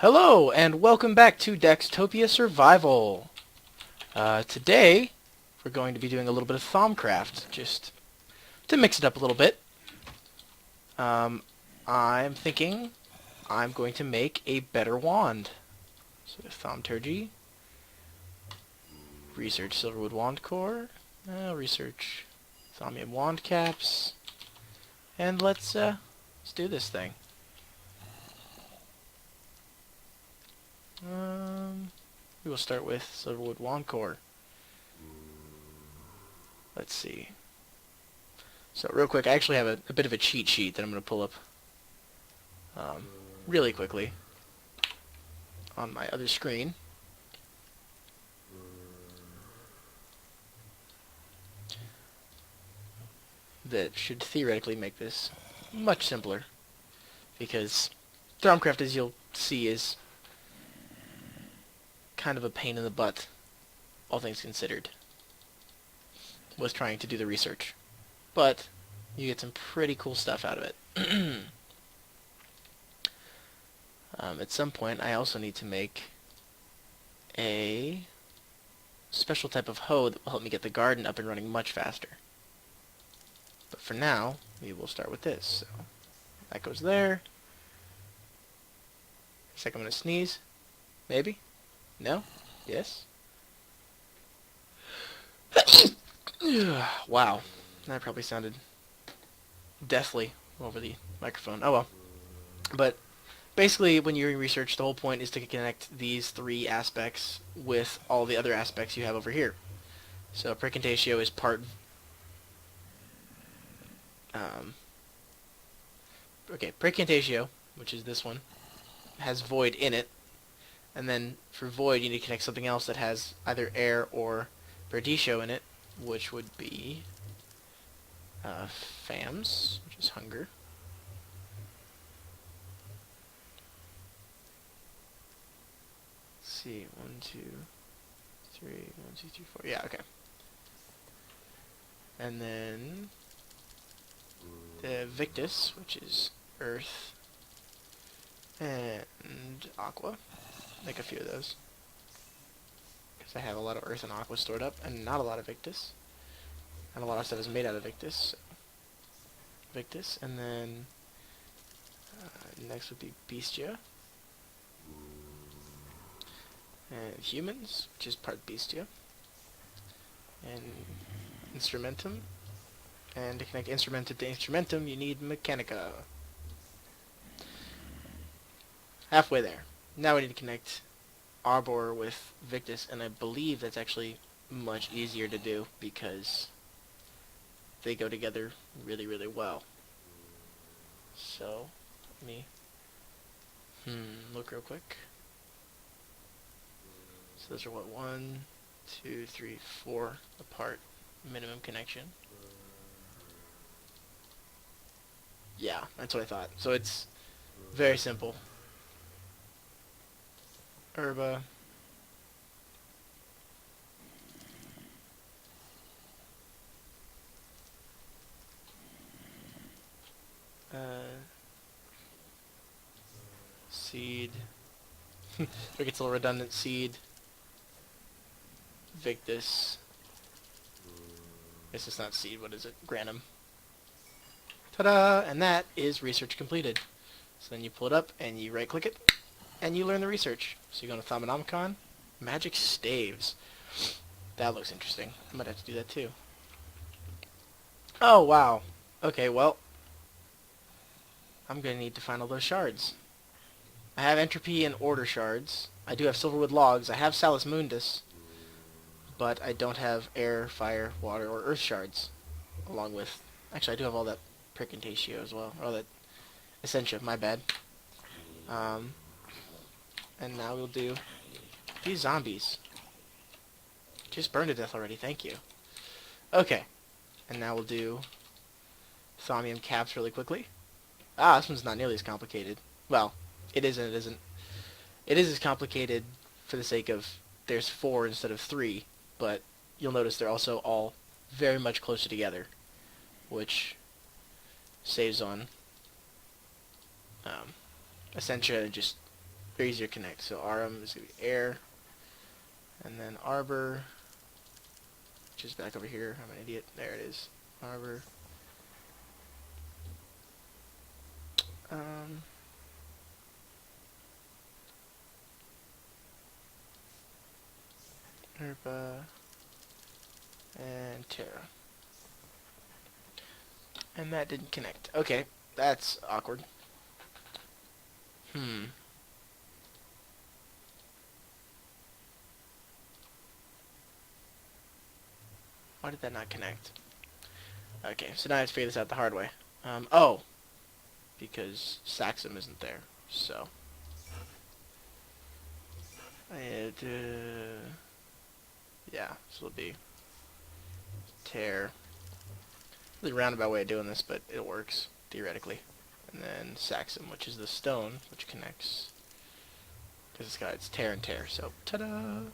Hello, and welcome back to Daxtopia Survival. Today, we're going to be doing a little bit of Thaumcraft, just to mix it up a little bit. I'm thinking I'm going to make a better wand. So, Thaumaturgy, research Silverwood Wand Core, research Thaumium Wand Caps, and let's do this thing. We will start with Silverwood Wand Core. Let's see. So real quick, I actually have a bit of a cheat sheet that I'm going to pull up really quickly on my other screen. That should theoretically make this much simpler, because Thaumcraft, as you'll see, is kind of a pain in the butt, all things considered, with trying to do the research. But you get some pretty cool stuff out of it. At some point, I also need to make a special type of hoe that will help me get the garden up and running much faster. But for now, we will start with this. So that goes there. Looks like I'm going to sneeze. Maybe? No? Yes? Wow. That probably sounded deathly over the microphone. Oh well. But basically, when you're doing research, the whole point is to connect these three aspects with all the other aspects you have over here. So Precantatio is part... Precantatio, which is this one, has void in it. And then for void, you need to connect something else that has either air or verditio in it, which would be fams, which is hunger. Let's see, 1, 2, 3, 1, 2, 3, 4. Yeah, okay. And then the victus, which is earth and aqua. Make a few of those, because I have a lot of earth and aqua stored up, and not a lot of victus. And a lot of stuff is made out of victus. So victus, and then next would be bestia. And humans, which is part bestia. And instrumentum. And to connect instrumentum to instrumentum, you need mechanica. Halfway there. Now we need to connect arbor with victus, and I believe that's actually much easier to do because they go together really, really well. So, let me look real quick. So those are what, 1, 2, 3, 4 apart, minimum connection. Yeah, that's what I thought. So it's very simple. Herba. Seed. It gets a little redundant. Seed. Victus. Guess it's not seed. What is it? Granum. Ta-da! And that is research completed. So then you pull it up and you right-click it, and you learn the research. So you go to Thaumanomicon, magic staves. That looks interesting. I might have to do that too. Oh, wow. Okay, well, I'm going to need to find all those shards. I have entropy and order shards. I do have silverwood logs. I have salus mundus, but I don't have air, fire, water, or earth shards. Along with... Actually, I do have all that Precantatio as well. Or all that Essentia, my bad. And now we'll do these zombies. Just burned to death already, thank you. Okay. And now we'll do Thaumium caps really quickly. Ah, this one's not nearly as complicated. Well, it is and it isn't. It is as complicated for the sake of there's 4 instead of 3, but you'll notice they're also all very much closer together, which saves on Essentia and just very easy to connect. So Arum is going to be air, and then Arbor, which is back over here. I'm an idiot. There it is. Arbor. Herba, and Terra. And that didn't connect. Okay, that's awkward. Why did that not connect? Okay, so now I have to figure this out the hard way. Oh, because Saxum isn't there, so. Yeah, so it'll be tear. Really roundabout way of doing this, but it works, theoretically. And then Saxum, which is the stone, which connects. Because it's tear and tear, so ta-da! And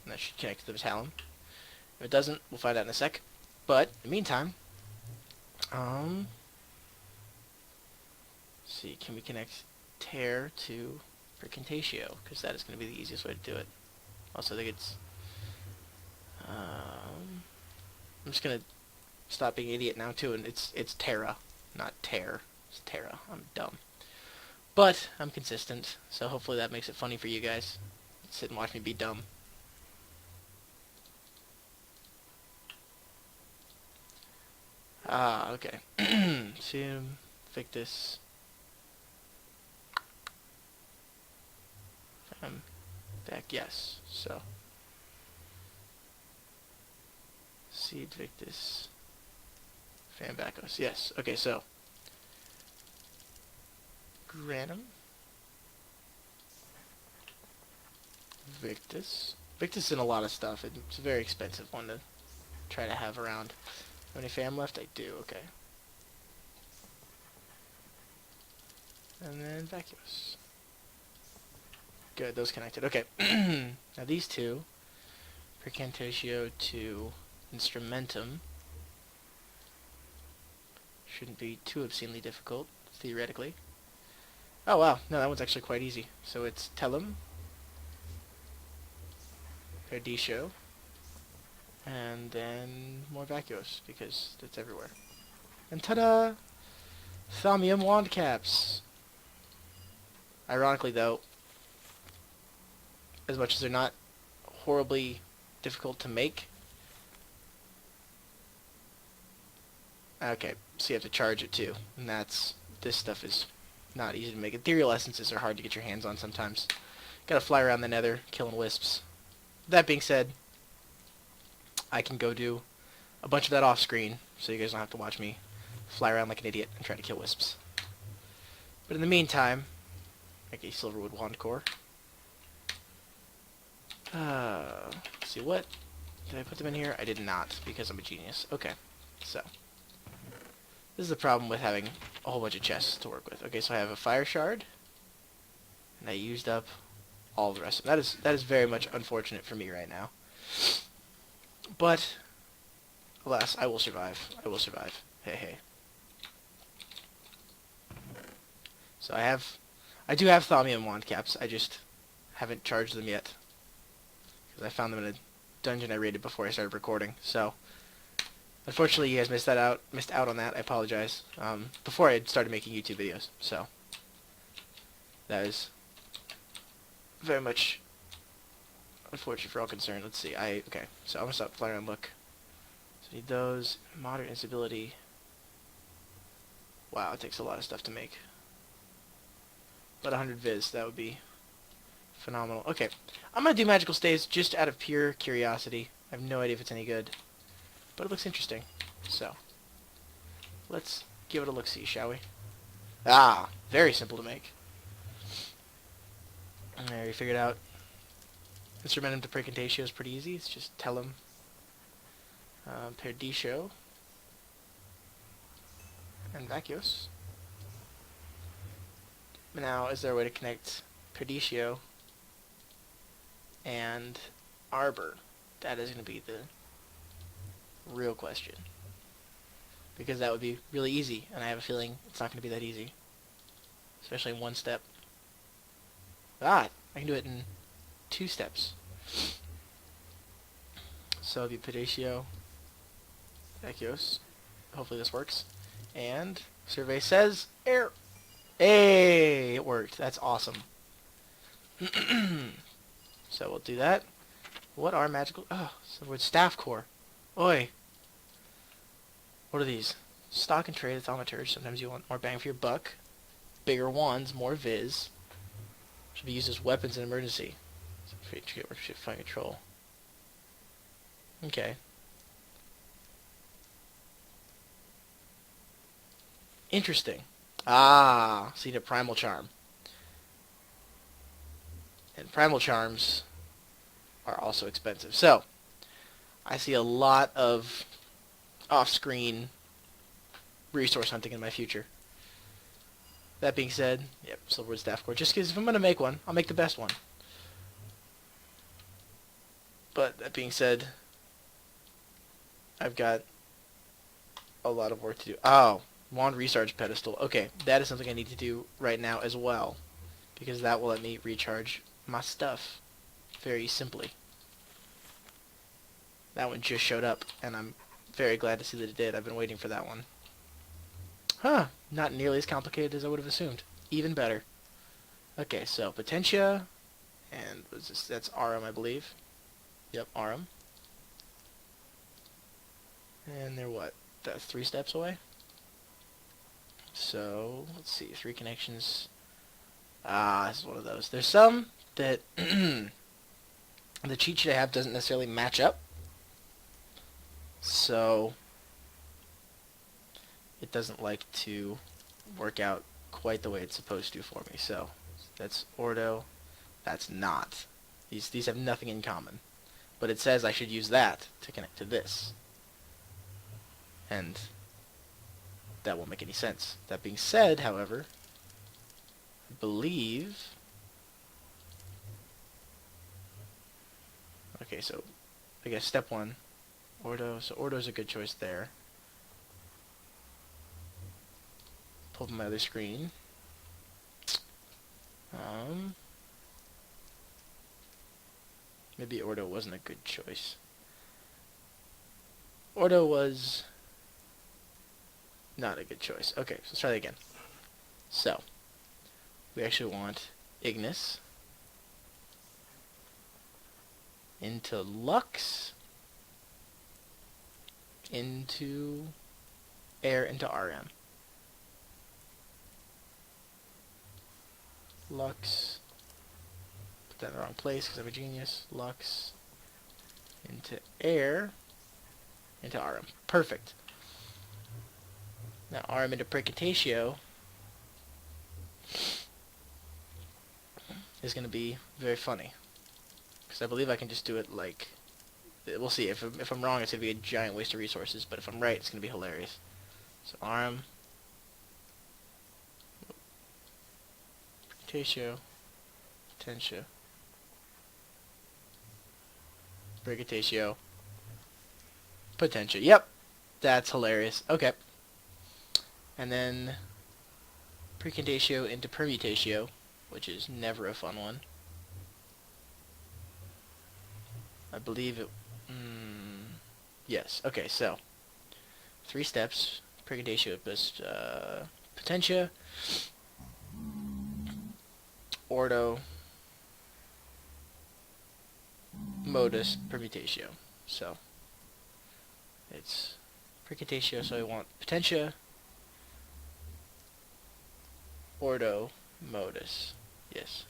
that should connect to the Talon. If it doesn't, we'll find out in a sec. But, in the meantime, see, can we connect tear to Percantatio? Because that is going to be the easiest way to do it. Also, I think it's... I'm just going to stop being an idiot now, too, and it's Terra, not tear. It's Terra. I'm dumb. But, I'm consistent, so hopefully that makes it funny for you guys. Sit and watch me be dumb. Okay. Sim, Victus. Back, yes. So. Seed, Victus. Fambacos, yes. Okay, so. Granum. Victus. Victus in a lot of stuff. It's a very expensive one to try to have around. How many fam left? I do, okay. And then vacuous. Good, those connected. Okay. Now these two, Percantatio to Instrumentum, shouldn't be too obscenely difficult, theoretically. Oh wow, no, that one's actually quite easy. So it's Tellum, Perdicio, and then more vacuous, because it's everywhere. And ta-da! Thaumium wand caps! Ironically, though, as much as they're not horribly difficult to make... Okay, so you have to charge it, too. And this stuff is not easy to make. Ethereal essences are hard to get your hands on sometimes. Gotta fly around the nether, killing wisps. That being said, I can go do a bunch of that off-screen, so you guys don't have to watch me fly around like an idiot and try to kill wisps. But in the meantime, make a silverwood wand core. Let's see, what? Did I put them in here? I did not, because I'm a genius. Okay, so. This is the problem with having a whole bunch of chests to work with. Okay, so I have a fire shard, and I used up all the rest of them. That is very much unfortunate for me right now. But, alas, I will survive. I will survive. Hey, hey. So I do have Thaumium wand caps. I just haven't charged them yet. Because I found them in a dungeon I raided before I started recording. So, unfortunately, you guys missed out on that. I apologize. Before I had started making YouTube videos. So, that is very much unfortunate for all concerned. Let's see. Okay. So I'm gonna stop flying around. Look. So I need those. Moderate instability. Wow, it takes a lot of stuff to make. About 100 viz. That would be phenomenal. Okay. I'm gonna do magical staves just out of pure curiosity. I have no idea if it's any good, but it looks interesting. So let's give it a look-see, shall we? Ah, very simple to make. There, you figured out. Instrumentum to Percantatio is pretty easy. It's just Tellum, Perdicio, and Vacuous. Now, is there a way to connect Perdicio and Arbor? That is going to be the real question. Because that would be really easy, and I have a feeling it's not going to be that easy. Especially in one step. Ah, I can do it in 2 steps. So it'll be Pedatio, Echios. Hopefully this works. And survey says air. Hey, it worked. That's awesome. So we'll do that. What are magical? Oh, so we're staff core. Oi. What are these? Stock and trade, thaumaturge. Sometimes you want more bang for your buck. Bigger wands, more viz. Should be used as weapons in emergency. Find control. Okay. Interesting. Ah, see the primal charm. And primal charms are also expensive. So, I see a lot of off-screen resource hunting in my future. That being said, yep, Silverwood Staff Core. Just because if I'm going to make one, I'll make the best one. But that being said, I've got a lot of work to do. Oh, Wand Recharge Pedestal. Okay, that is something I need to do right now as well. Because that will let me recharge my stuff very simply. That one just showed up, and I'm very glad to see that it did. I've been waiting for that one. Huh, not nearly as complicated as I would have assumed. Even better. Okay, so Potentia, and what's this? That's Arum, I believe. Yep, Arum. And they're what? That's 3 steps away? So, let's see, 3 connections. Ah, this is one of those. There's some that the cheat sheet I have doesn't necessarily match up. So, it doesn't like to work out quite the way it's supposed to for me. So, that's Ordo. That's not. These have nothing in common. But it says I should use that to connect to this. And that won't make any sense. That being said, however, I believe... Okay, so I guess step 1, Ordo. So Ordo's a good choice there. Pull up my other screen. Maybe Ordo wasn't a good choice. Ordo was not a good choice. Okay, so let's try that again. So, we actually want Ignis into Lux, into Air, into RM. Lux, put that in the wrong place because I'm a genius. Lux, into Air, into RM. Perfect. Now RM into Precatatio is going to be very funny. Because I believe I can just do it like... We'll see. If I'm wrong, it's going to be a giant waste of resources. But if I'm right, it's going to be hilarious. So RM. Precatatio. Potentia. Precatatio. Potentia. Yep. That's hilarious. Okay. And then Precantatio into Permutatio, which is never a fun one. I believe it... yes. Okay, so 3 steps. Precantatio plus Potentia. Ordo. Modus. Permutatio. So it's Precantatio, so I want Potentia. Ordo. Modus. Yes.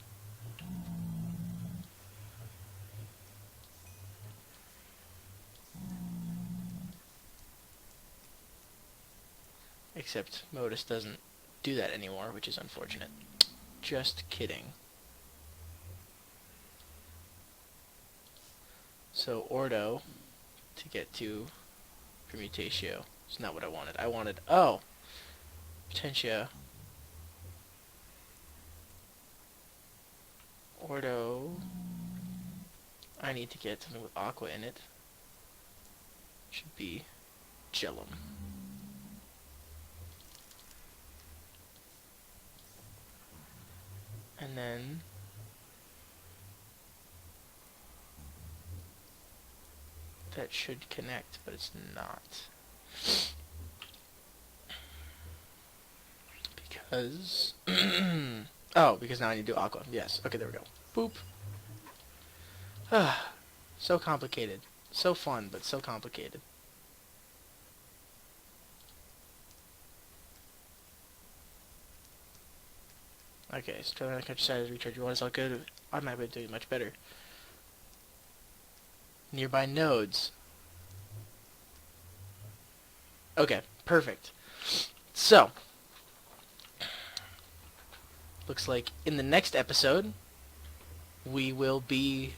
Except Modus doesn't do that anymore, which is unfortunate. Just kidding. So Ordo to get to Permutatio. It's not what I wanted. I wanted... Oh! Potentia. Ordo. I need to get something with aqua in it. Should be Gellum. And then that should connect, but it's not. Because... oh, because now I need to do aqua. Yes. Okay, there we go. Boop. So complicated. So fun, but so complicated. Okay, so try to catch size, recharge your water is all good. Automatically doing much better. Nearby nodes. Okay, perfect. So, looks like in the next episode, we will be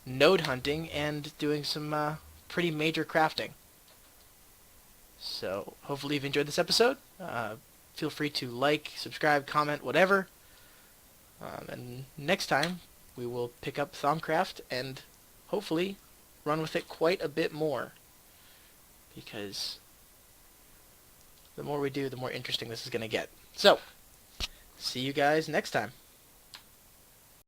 node hunting and doing some pretty major crafting. So, hopefully you've enjoyed this episode. Feel free to like, subscribe, comment, whatever. And next time, we will pick up Thaumcraft and hopefully run with it quite a bit more. Because the more we do, the more interesting this is going to get. So, see you guys next time.